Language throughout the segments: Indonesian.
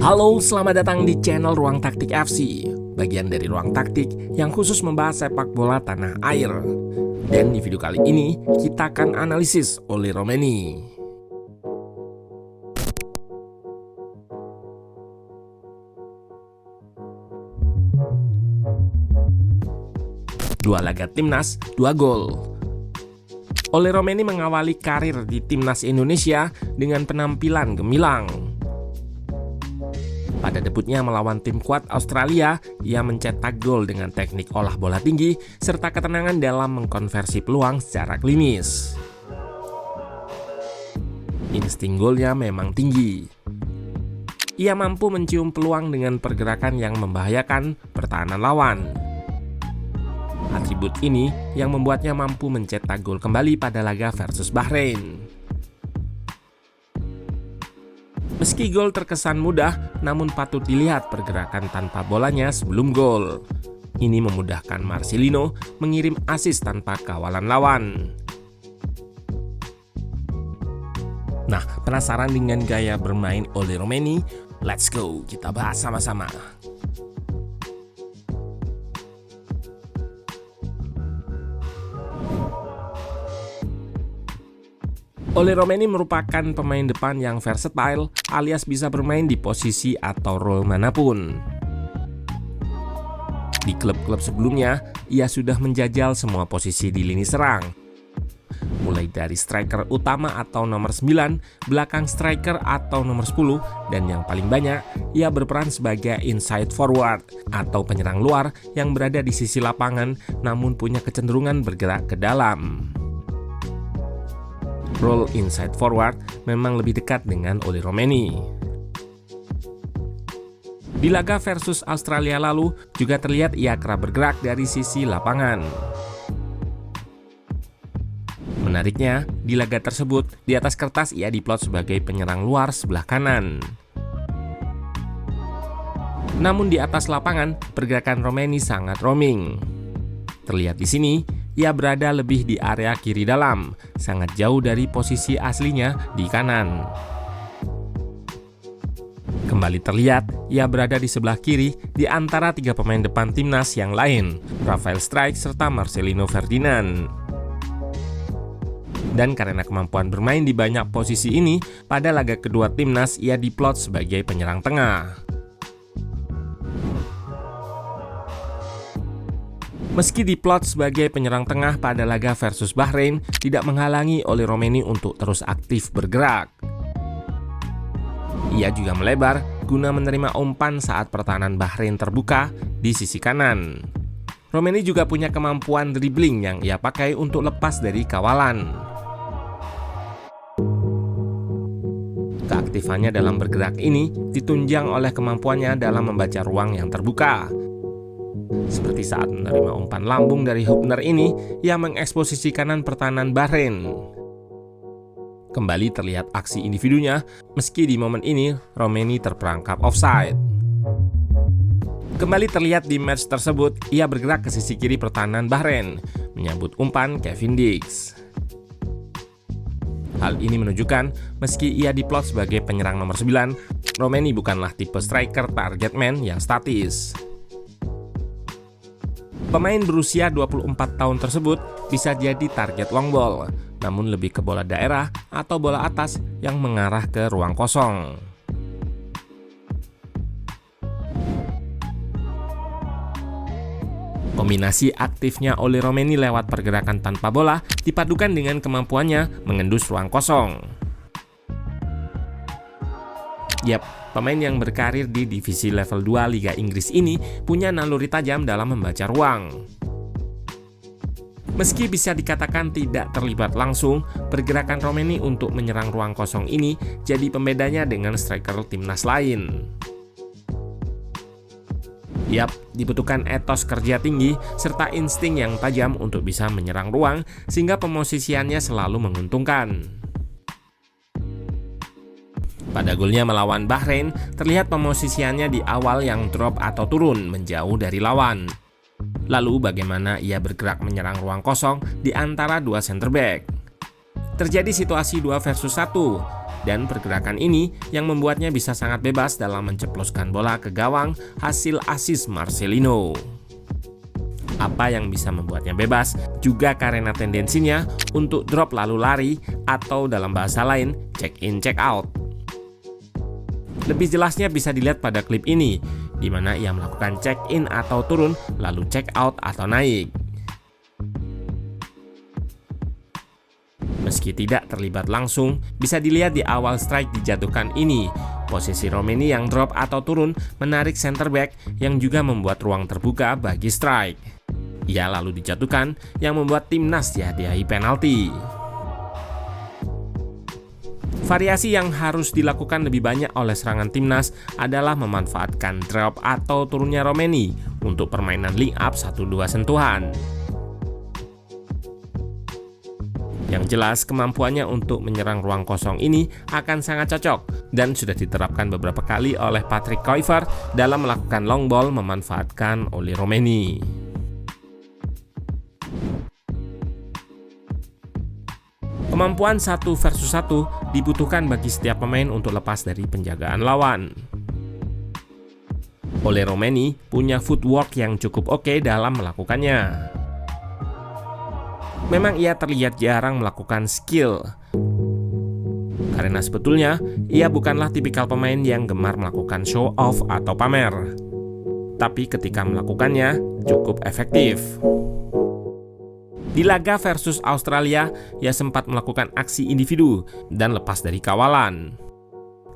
Halo, selamat datang di channel Ruang Taktik FC, bagian dari Ruang Taktik yang khusus membahas sepak bola tanah air. Dan di video kali ini, kita akan analisis Oli Romeni. Dua laga timnas, 2 gol. Oli Romeni mengawali karir di timnas Indonesia dengan penampilan gemilang. Pada debutnya melawan tim kuat Australia, ia mencetak gol dengan teknik olah bola tinggi serta ketenangan dalam mengkonversi peluang secara klinis. Insting golnya memang tinggi. Ia mampu mencium peluang dengan pergerakan yang membahayakan pertahanan lawan. Atribut ini yang membuatnya mampu mencetak gol kembali pada laga versus Bahrain. Meski gol terkesan mudah, namun patut dilihat pergerakan tanpa bolanya sebelum gol. Ini memudahkan Marcelino mengirim assist tanpa kawalan lawan. Nah, penasaran dengan gaya bermain Oli Romeni? Let's go, kita bahas sama-sama. Oli Romeni merupakan pemain depan yang versatile alias bisa bermain di posisi atau role manapun. Di klub-klub sebelumnya, ia sudah menjajal semua posisi di lini serang. Mulai dari striker utama atau nomor 9, belakang striker atau nomor 10, dan yang paling banyak, ia berperan sebagai inside forward atau penyerang luar yang berada di sisi lapangan namun punya kecenderungan bergerak ke dalam. Role inside forward memang lebih dekat dengan Oli Romeni. Di laga versus Australia lalu juga terlihat ia kerap bergerak dari sisi lapangan. Menariknya, di laga tersebut di atas kertas ia diplot sebagai penyerang luar sebelah kanan. Namun di atas lapangan pergerakan Romeni sangat roaming. Terlihat di sini ia berada lebih di area kiri dalam, sangat jauh dari posisi aslinya di kanan. Kembali terlihat, ia berada di sebelah kiri di antara 3 pemain depan timnas yang lain, Rafael Struijk serta Marcelino Ferdinand. Dan karena kemampuan bermain di banyak posisi ini, pada laga kedua timnas ia diplot sebagai penyerang tengah. Meski diplot sebagai penyerang tengah pada laga versus Bahrain, tidak menghalangi Oli Romeni untuk terus aktif bergerak. Ia juga melebar guna menerima umpan saat pertahanan Bahrain terbuka di sisi kanan. Romeni juga punya kemampuan dribbling yang ia pakai untuk lepas dari kawalan. Keaktifannya dalam bergerak ini ditunjang oleh kemampuannya dalam membaca ruang yang terbuka. Seperti saat menerima umpan lambung dari Hübner ini yang mengeksposisi kanan pertahanan Bahrain. Kembali terlihat aksi individunya, meski di momen ini Romeni terperangkap offside. Kembali terlihat di match tersebut, ia bergerak ke sisi kiri pertahanan Bahrain, menyambut umpan Kevin Dix. Hal ini menunjukkan, meski ia diplot sebagai penyerang nomor 9, Romeni bukanlah tipe striker target man yang statis. Pemain berusia 24 tahun tersebut bisa jadi target long ball, namun lebih ke bola daerah atau bola atas yang mengarah ke ruang kosong. Kombinasi aktifnya Oli Romeni lewat pergerakan tanpa bola dipadukan dengan kemampuannya mengendus ruang kosong. Yap, pemain yang berkarir di divisi level 2 Liga Inggris ini punya naluri tajam dalam membaca ruang. Meski bisa dikatakan tidak terlibat langsung, pergerakan Romeni untuk menyerang ruang kosong ini jadi pembedanya dengan striker timnas lain. Yap, dibutuhkan etos kerja tinggi serta insting yang tajam untuk bisa menyerang ruang sehingga pemosisiannya selalu menguntungkan. Pada golnya melawan Bahrain, terlihat pemosisiannya di awal yang drop atau turun menjauh dari lawan. Lalu bagaimana ia bergerak menyerang ruang kosong di antara 2 center back. Terjadi situasi 2 versus 1, dan pergerakan ini yang membuatnya bisa sangat bebas dalam menceploskan bola ke gawang hasil assist Marcelino. Apa yang bisa membuatnya bebas juga karena tendensinya untuk drop lalu lari atau dalam bahasa lain check in check out. Lebih jelasnya bisa dilihat pada klip ini, di mana ia melakukan check in atau turun lalu check out atau naik. Meski tidak terlibat langsung, bisa dilihat di awal strike dijatuhkan ini, posisi Romeni yang drop atau turun menarik center back yang juga membuat ruang terbuka bagi strike. Ia lalu dijatuhkan yang membuat timnas dihadiahi penalti. Variasi yang harus dilakukan lebih banyak oleh serangan timnas adalah memanfaatkan drop atau turunnya Romeni untuk permainan link up 1-2 sentuhan. Yang jelas kemampuannya untuk menyerang ruang kosong ini akan sangat cocok dan sudah diterapkan beberapa kali oleh Patrick Kluivert dalam melakukan long ball memanfaatkan Oli Romeni. Kemampuan 1 versus 1 dibutuhkan bagi setiap pemain untuk lepas dari penjagaan lawan. Oli Romeni punya footwork yang cukup oke dalam melakukannya. Memang ia terlihat jarang melakukan skill, karena sebetulnya ia bukanlah tipikal pemain yang gemar melakukan show off atau pamer. Tapi ketika melakukannya cukup efektif. Di laga versus Australia, ia sempat melakukan aksi individu dan lepas dari kawalan.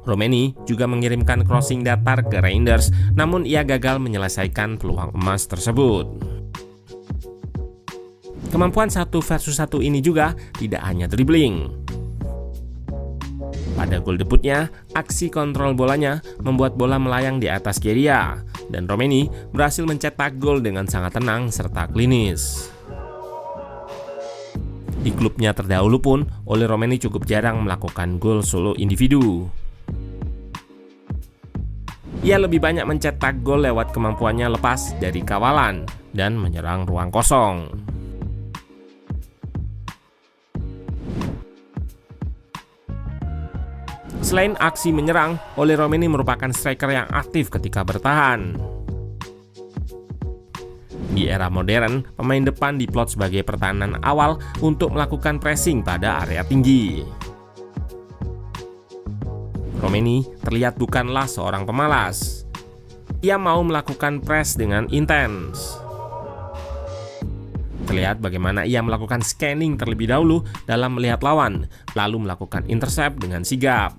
Romeni juga mengirimkan crossing datar ke Reinders, namun ia gagal menyelesaikan peluang emas tersebut. Kemampuan 1 versus 1 ini juga tidak hanya dribbling. Pada gol debutnya, aksi kontrol bolanya membuat bola melayang di atas Geria, dan Romeni berhasil mencetak gol dengan sangat tenang serta klinis. Di klubnya terdahulu pun, Oli Romeni cukup jarang melakukan gol solo individu. Ia lebih banyak mencetak gol lewat kemampuannya lepas dari kawalan dan menyerang ruang kosong. Selain aksi menyerang, Oli Romeni merupakan striker yang aktif ketika bertahan. Di era modern, pemain depan diplot sebagai pertahanan awal untuk melakukan pressing pada area tinggi. Romeni terlihat bukanlah seorang pemalas. Ia mau melakukan press dengan intens. Terlihat bagaimana ia melakukan scanning terlebih dahulu dalam melihat lawan, lalu melakukan intercept dengan sigap.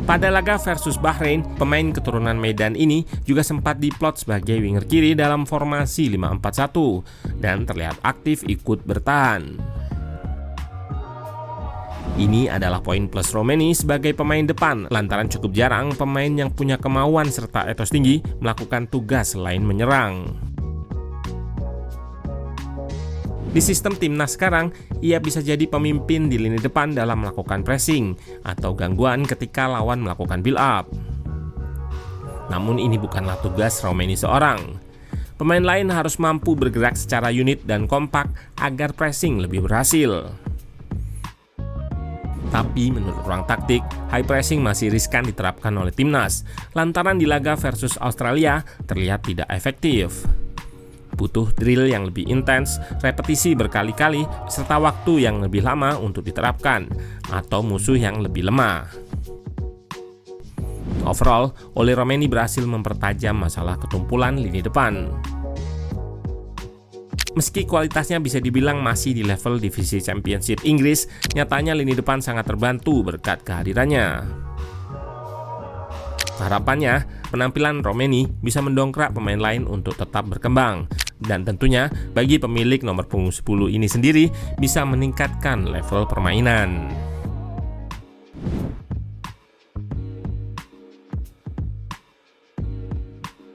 Pada laga versus Bahrain, pemain keturunan Medan ini juga sempat diplot sebagai winger kiri dalam formasi 5-4-1 dan terlihat aktif ikut bertahan. Ini adalah poin plus Romeni sebagai pemain depan lantaran cukup jarang pemain yang punya kemauan serta etos tinggi melakukan tugas selain menyerang. Di sistem timnas sekarang, ia bisa jadi pemimpin di lini depan dalam melakukan pressing atau gangguan ketika lawan melakukan build up. Namun ini bukanlah tugas Romeni seorang. Pemain lain harus mampu bergerak secara unit dan kompak agar pressing lebih berhasil. Tapi menurut ruang taktik, high pressing masih riskan diterapkan oleh timnas, lantaran di laga versus Australia terlihat tidak efektif. Butuh drill yang lebih intens, repetisi berkali-kali, serta waktu yang lebih lama untuk diterapkan, atau musuh yang lebih lemah. Overall, Oli Romeni berhasil mempertajam masalah ketumpulan lini depan. Meski kualitasnya bisa dibilang masih di level divisi Championship Inggris, nyatanya lini depan sangat terbantu berkat kehadirannya. Harapannya, penampilan Romeni bisa mendongkrak pemain lain untuk tetap berkembang. Dan tentunya bagi pemilik nomor punggung 10 ini sendiri bisa meningkatkan level permainan.